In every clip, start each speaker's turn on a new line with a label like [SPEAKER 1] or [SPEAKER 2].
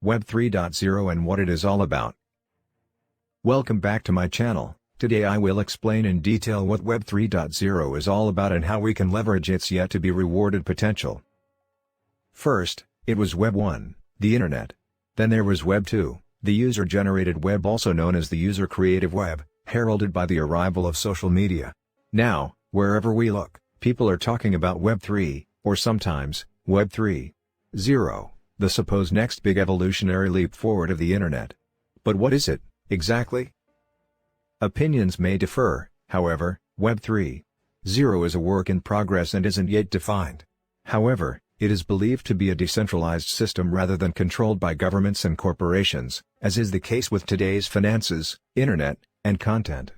[SPEAKER 1] Web 3.0 and what it is all about. Welcome back to my channel. Today I will explain in detail what Web 3.0 is all about and how we can leverage its yet to be rewarded potential. First, it was Web 1, the Internet. Then there was Web 2, the user-generated web, also known as the user-created web, heralded by the arrival of social media. Now, wherever we look, people are talking about Web 3, or sometimes, Web 3.0, the supposed next big evolutionary leap forward of the Internet. But what is it, exactly? Opinions may differ, however. Web 3.0 is a work in progress and isn't yet defined. However, it is believed to be a decentralized system rather than controlled by governments and corporations, as is the case with today's finances, internet, and content.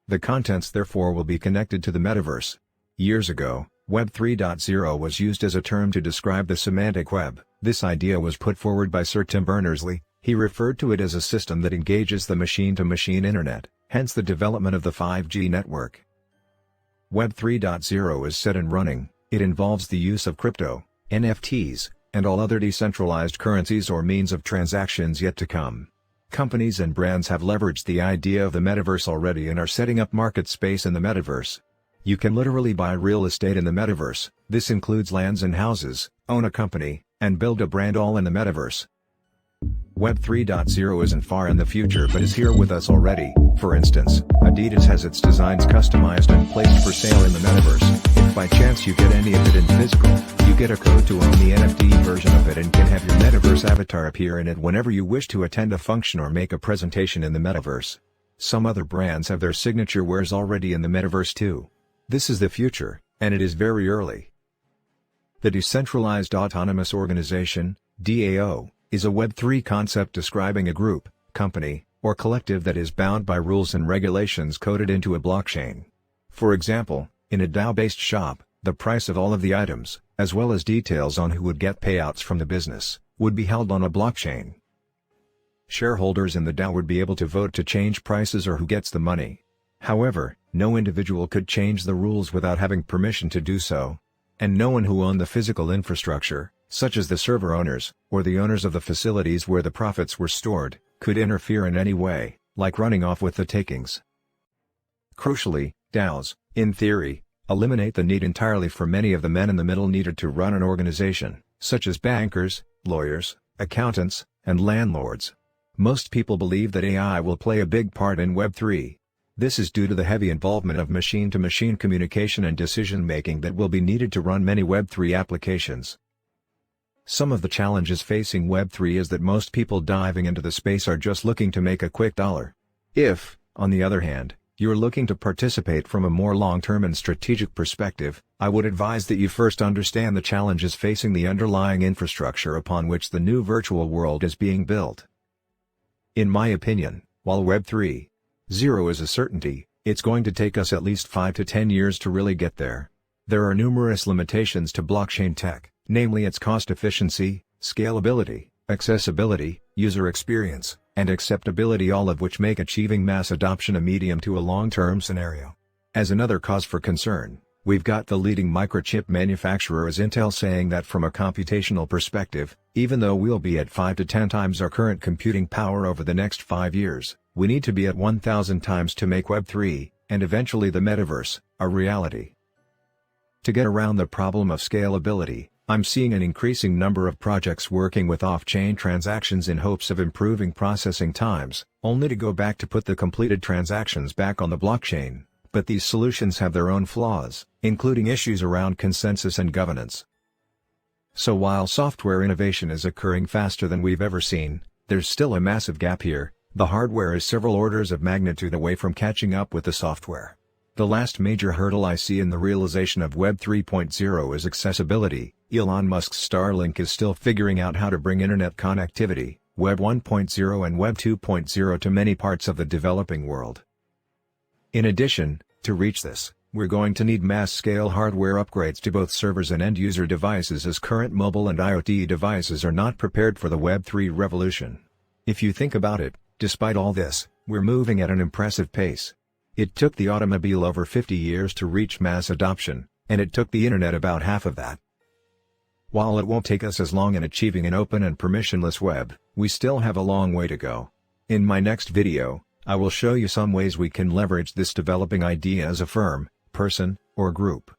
[SPEAKER 1] The contents therefore will be connected to the metaverse. Years ago, Web 3.0 was used as a term to describe the semantic web. This idea was put forward by Sir Tim Berners-Lee. He referred to it as a system that engages the machine-to-machine internet, hence the development of the 5G network. Web 3.0 is set and running. It involves the use of crypto, NFTs, and all other decentralized currencies or means of transactions yet to come. Companies and brands have leveraged the idea of the metaverse already and are setting up market space in the metaverse. You can literally buy real estate in the metaverse. This includes lands and houses, own a company, and build a brand, all in the metaverse. Web 3.0 isn't far in the future but is here with us already. For instance, Adidas has its designs customized and placed for sale in the metaverse. If by chance you get any of it in physical, you get a code to own the NFT version of it and can have your metaverse avatar appear in it whenever you wish to attend a function or make a presentation in the metaverse. Some other brands have their signature wares already in the metaverse too. This is the future, and it is very early. The Decentralized Autonomous Organization, DAO, is a Web3 concept describing a group, company, or collective that is bound by rules and regulations coded into a blockchain. For example, in a DAO-based shop, the price of all of the items, as well as details on who would get payouts from the business, would be held on a blockchain. Shareholders in the DAO would be able to vote to change prices or who gets the money. However, no individual could change the rules without having permission to do so. And no one who owned the physical infrastructure, such as the server owners, or the owners of the facilities where the profits were stored, could interfere in any way, like running off with the takings. Crucially, DAOs, in theory, eliminate the need entirely for many of the men in the middle needed to run an organization, such as bankers, lawyers, accountants, and landlords. Most people believe that AI will play a big part in Web 3. This is due to the heavy involvement of machine-to-machine communication and decision-making that will be needed to run many Web 3 applications. Some of the challenges facing Web 3 is that most people diving into the space are just looking to make a quick dollar. If, on the other hand, you're looking to participate from a more long-term and strategic perspective, I would advise that you first understand the challenges facing the underlying infrastructure upon which the new virtual world is being built. In my opinion, while Web 3.0 is a certainty, it's going to take us at least 5 to 10 years to really get there. There are numerous limitations to blockchain tech, namely its cost efficiency, scalability, accessibility, user experience, and acceptability, all of which make achieving mass adoption a medium to a long-term scenario. As another cause for concern, we've got the leading microchip manufacturer as Intel saying that from a computational perspective, even though we'll be at 5 to 10 times our current computing power over the next 5 years, we need to be at 1,000 times to make Web 3, and eventually the metaverse, a reality. To get around the problem of scalability, I'm seeing an increasing number of projects working with off-chain transactions in hopes of improving processing times, only to go back to put the completed transactions back on the blockchain. But these solutions have their own flaws, including issues around consensus and governance. So while software innovation is occurring faster than we've ever seen, there's still a massive gap here. The hardware is several orders of magnitude away from catching up with the software. The last major hurdle I see in the realization of Web 3.0 is accessibility. Elon Musk's Starlink is still figuring out how to bring internet connectivity, Web 1.0 and Web 2.0 to many parts of the developing world. In addition, to reach this, we're going to need mass-scale hardware upgrades to both servers and end-user devices, as current mobile and IoT devices are not prepared for the Web 3 revolution. If you think about it, despite all this, we're moving at an impressive pace. It took the automobile over 50 years to reach mass adoption, and it took the internet about half of that. While it won't take us as long in achieving an open and permissionless web, we still have a long way to go. In my next video, I will show you some ways we can leverage this developing idea as a firm, person, or group.